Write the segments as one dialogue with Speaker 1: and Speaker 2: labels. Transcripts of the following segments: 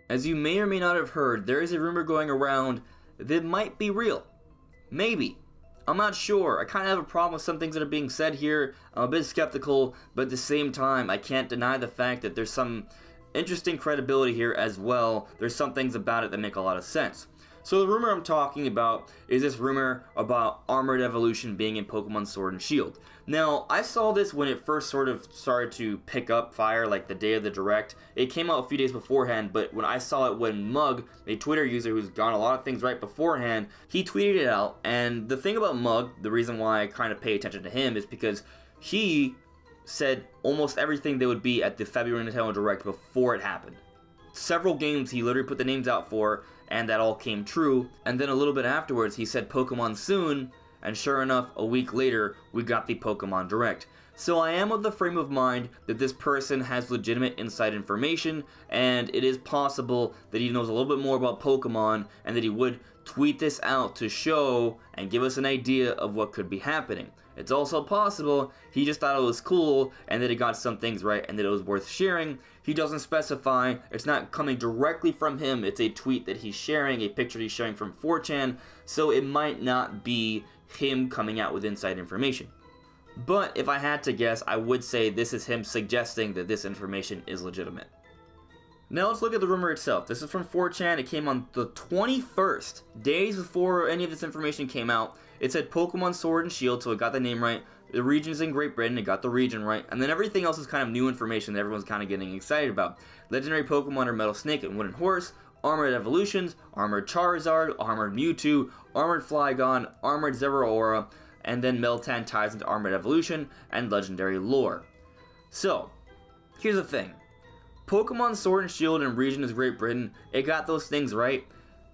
Speaker 1: As you may or may not have heard, there is a rumor going around that might be real. Maybe. I'm not sure. I kind of have a problem with some things that are being said here. I'm a bit skeptical, but at the same time, I can't deny the fact that there's some interesting credibility here as well. There's some things about it that make a lot of sense. So the rumor I'm talking about is this rumor about Armored Evolution being in Pokemon Sword and Shield. Now, I saw this when it first sort of started to pick up fire, like the day of the Direct. It came out a few days beforehand, but when I saw it when Mug, a Twitter user who's gotten a lot of things right beforehand, he tweeted it out. And the thing about Mug, the reason why I kind of pay attention to him is because he said almost everything that would be at the February Nintendo Direct before it happened. Several games he literally put the names out for, and that all came true. And then a little bit afterwards, he said Pokemon soon, and sure enough, a week later, we got the Pokemon Direct. So I am of the frame of mind that this person has legitimate inside information, and it is possible that he knows a little bit more about Pokemon, and that he would tweet this out to show and give us an idea of what could be happening. It's also possible he just thought it was cool, and that he got some things right, and that it was worth sharing. He doesn't specify. It's not coming directly from him. It's a tweet that he's sharing, a picture he's sharing from 4chan, so it might not be him coming out with inside information. But if I had to guess, I would say this is him suggesting that this information is legitimate. Now let's look at the rumor itself. This is from 4chan. It came on the 21st, days before any of this information came out. It said Pokemon Sword and Shield, so it got the name right. The region's in Great Britain, it got the region right. And then everything else is kind of new information that everyone's kind of getting excited about. Legendary Pokemon are Metal Snake and Wooden Horse, Armored Evolutions, Armored Charizard, Armored Mewtwo, Armored Flygon, Armored Zeraora, and then Meltan ties into Armored Evolution and Legendary Lore. So, here's the thing. Pokemon Sword and Shield and region is Great Britain, it got those things right,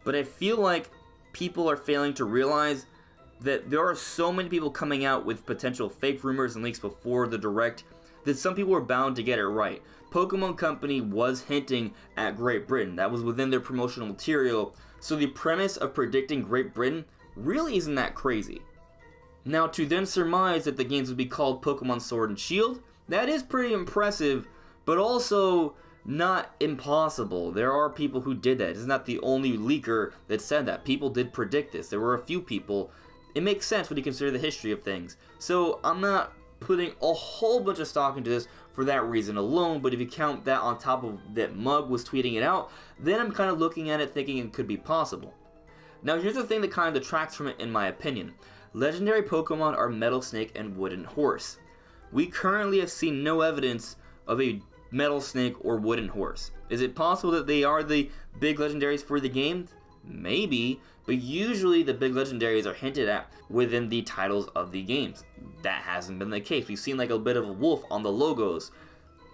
Speaker 1: but I feel like people are failing to realize that there are so many people coming out with potential fake rumors and leaks before the Direct that some people are bound to get it right. Pokemon Company was hinting at Great Britain. That was within their promotional material, so the premise of predicting Great Britain really isn't that crazy. Now, to then surmise that the games would be called Pokemon Sword and Shield, that is pretty impressive, but also not impossible. There are people who did that. It's not the only leaker that said that. People did predict this. There were a few people. It makes sense when you consider the history of things. So I'm not putting a whole bunch of stock into this for that reason alone, but if you count that on top of that Mug was tweeting it out, then I'm kind of looking at it thinking it could be possible. Now here's the thing that kind of detracts from it in my opinion. Legendary Pokemon are Metal Snake and Wooden Horse. We currently have seen no evidence of a Metal Snake or Wooden Horse. Is it possible that they are the big legendaries for the game? Maybe, but usually the big legendaries are hinted at within the titles of the games. That hasn't been the case. We've seen like a bit of a wolf on the logos.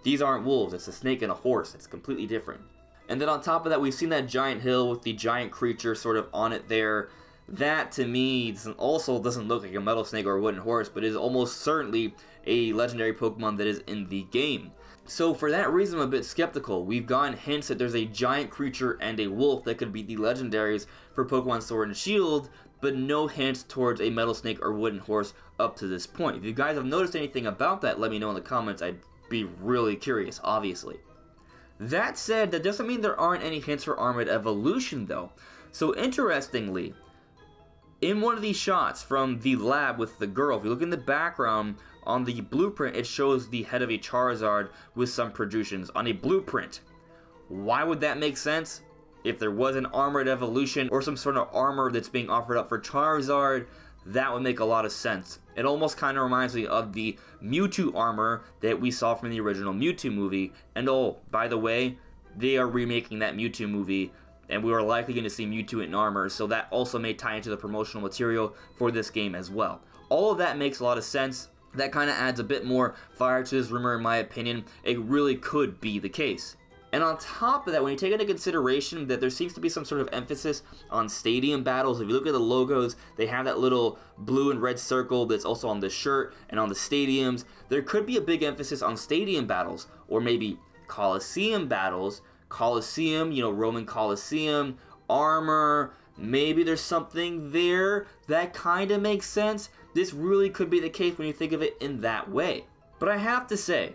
Speaker 1: These aren't wolves, it's a snake and a horse. It's completely different. And then on top of that, we've seen that giant hill with the giant creature sort of on it there. That to me also doesn't look like a Metal Snake or a Wooden Horse, but is almost certainly a legendary Pokemon that is in the game. So for that reason, I'm a bit skeptical. We've gotten hints that there's a giant creature and a wolf that could be the legendaries for Pokemon Sword and Shield, but no hints towards a Metal Snake or Wooden Horse up to this point. If you guys have noticed anything about that, let me know in the comments. I'd be really curious, obviously. That said, that doesn't mean there aren't any hints for Armored Evolution though. So interestingly, in one of these shots from the lab with the girl, if you look in the background, on the blueprint, it shows the head of a Charizard with some protrusions on a blueprint. Why would that make sense? If there was an Armored Evolution or some sort of armor that's being offered up for Charizard, that would make a lot of sense. It almost kind of reminds me of the Mewtwo armor that we saw from the original Mewtwo movie. And oh, by the way, they are remaking that Mewtwo movie, and we are likely going to see Mewtwo in armor, so that also may tie into the promotional material for this game as well. All of that makes a lot of sense. That kind of adds a bit more fire to this rumor in my opinion. It really could be the case. And on top of that, when you take into consideration that there seems to be some sort of emphasis on stadium battles, if you look at the logos, they have that little blue and red circle that's also on the shirt and on the stadiums. There could be a big emphasis on stadium battles, or maybe Coliseum battles. Coliseum, you know, Roman Coliseum, armor, maybe there's something there that kind of makes sense. This really could be the case when you think of it in that way. But I have to say,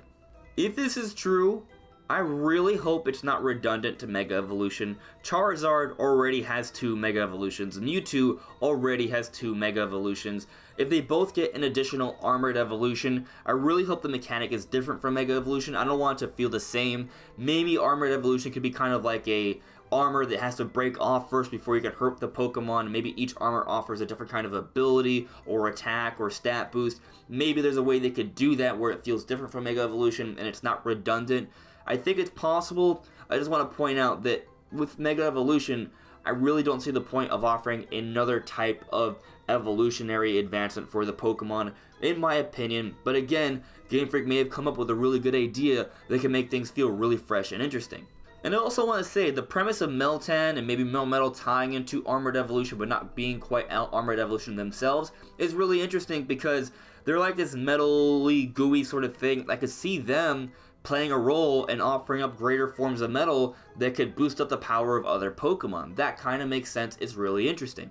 Speaker 1: if this is true, I really hope it's not redundant to Mega Evolution. Charizard already has 2 Mega Evolutions. Mewtwo already has 2 Mega Evolutions. If they both get an additional Armored Evolution, I really hope the mechanic is different from Mega Evolution. I don't want it to feel the same. Maybe Armored Evolution could be kind of like a armor that has to break off first before you can hurt the Pokemon. Maybe each armor offers a different kind of ability or attack or stat boost. Maybe there's a way they could do that where it feels different from Mega Evolution and it's not redundant. I think it's possible. I just want to point out that with Mega Evolution, I really don't see the point of offering another type of evolutionary advancement for the Pokemon, in my opinion. But again, Game Freak may have come up with a really good idea that can make things feel really fresh and interesting. And I also want to say, the premise of Meltan and maybe Melmetal tying into Armored Evolution but not being quite Armored Evolution themselves is really interesting because they're like this metal-y, gooey sort of thing. I could see them playing a role and offering up greater forms of metal that could boost up the power of other Pokemon. That kind of makes sense. It's really interesting.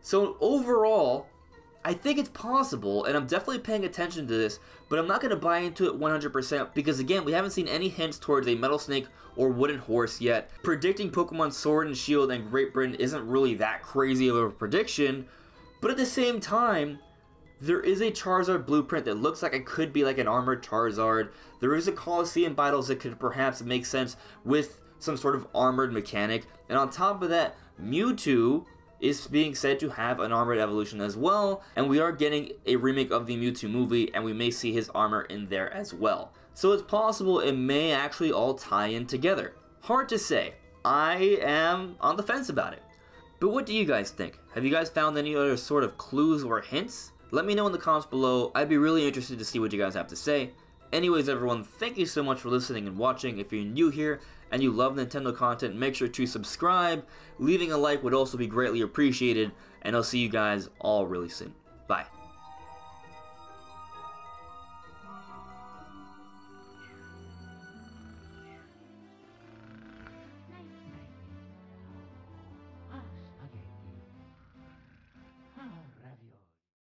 Speaker 1: So overall, I think it's possible, and I'm definitely paying attention to this, but I'm not going to buy into it 100% because, again, we haven't seen any hints towards a Metal Snake or Wooden Horse yet. Predicting Pokemon Sword and Shield and Great Britain isn't really that crazy of a prediction, but at the same time, there is a Charizard blueprint that looks like it could be like an armored Charizard. There is a Colosseum battles that could perhaps make sense with some sort of armored mechanic. And on top of that, Mewtwo is being said to have an armored evolution as well. And we are getting a remake of the Mewtwo movie, and we may see his armor in there as well. So it's possible it may actually all tie in together. Hard to say. I am on the fence about it. But what do you guys think? Have you guys found any other sort of clues or hints? Let me know in the comments below. I'd be really interested to see what you guys have to say. Anyways, everyone, thank you so much for listening and watching. If you're new here and you love Nintendo content, make sure to subscribe. Leaving a like would also be greatly appreciated. And I'll see you guys all really soon. Bye.